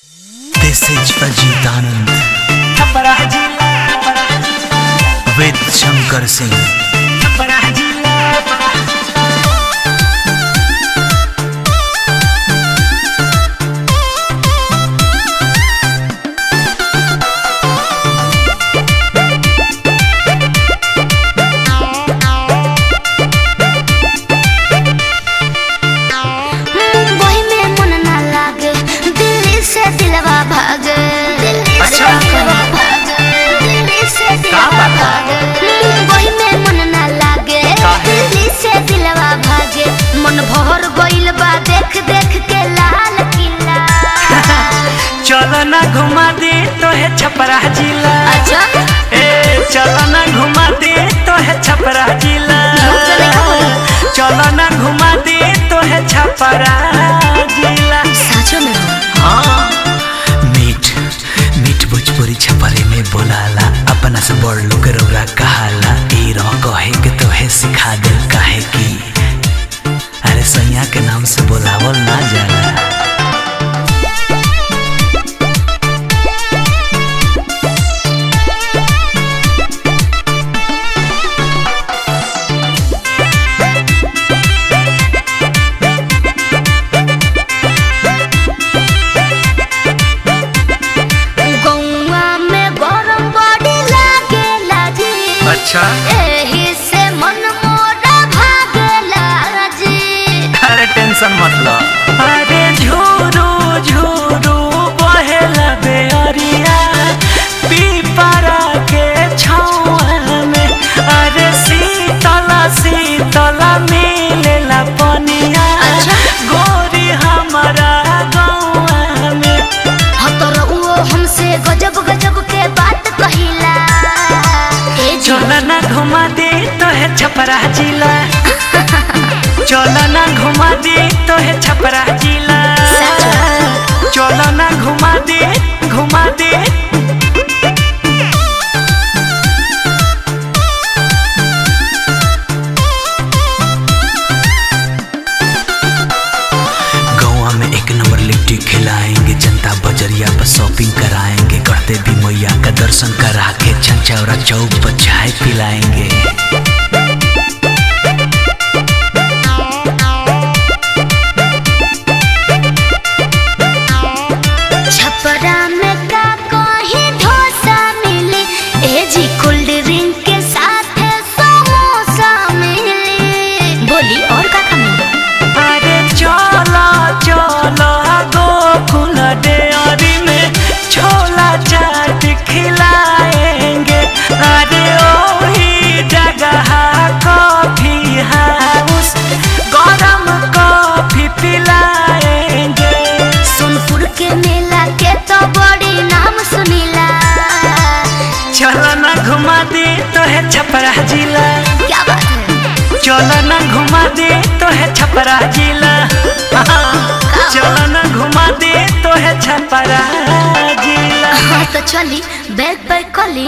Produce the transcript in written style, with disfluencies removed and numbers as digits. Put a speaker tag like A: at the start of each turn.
A: This is Ajit Anand with Shankar Singh.
B: चलो ना घुमा दे तो है छपरा जिला।
C: अच्छा
B: चलो ना घुमा दे तो है छपरा जिला। चलो ना घुमा दे तो है छपरा जिला।
C: सचो में
B: हाँ
A: मीठ मीठ भोजपुरी छपरे में बोलाला अपना से बड़ लोग रौरा कहाला ई रो कहे के तो है सिखा दे काहे की अरे सैया के नाम से बोलावल ना जाला।
B: अच्छा
C: एही से मन मोरा भागला जी।
B: अरे टेंशन मत लो। अरे झूरू झूरू बहेला बेअरिया पीपरा के छाँव में। अरे शीतला शीतला मिलेला पनिया।
C: अच्छा?
B: गोरी हमारा गाँव में।
C: हतर वो हमसे गजब गजब के बात कहिला।
B: चलो ना घुमा दे तो है छपरा जिला। चलो ना घुमा दे तो है छपरा जिला। चलो ना घुमा दे घुमा दे।
A: गोवा में एक नंबर लिट्टी खिलाएंगे, जनता बजरिया पर शॉपिंग कराएंगे, करते भी मैया का दर्शन करा के छंचौरा चौक पर चाय पिलाएंगे।
C: छपरा में का कोई डोसा मिली। ए जी कोल्ड ड्रिंक के साथ समोसा मिली। बोली और का मिली।
B: अरे चलो चलो गोकुल डेयरी में छोला चाट खिलाएंगे। अरे ओही जगह कॉफी हाउस गरम कॉफी पिलाएंगे।
C: सोनपुर के मेला के तो बड़ी नाम सुनीला।
B: चलो ना घुमा दे तो है छपरा जिला।
C: क्या बात है।
B: चलो ना घुमा दे तो है छपरा जिला। चलो ना घुमा दे तो है छपरा जिला।
C: हाँ तो चली बैग पैक कर ली।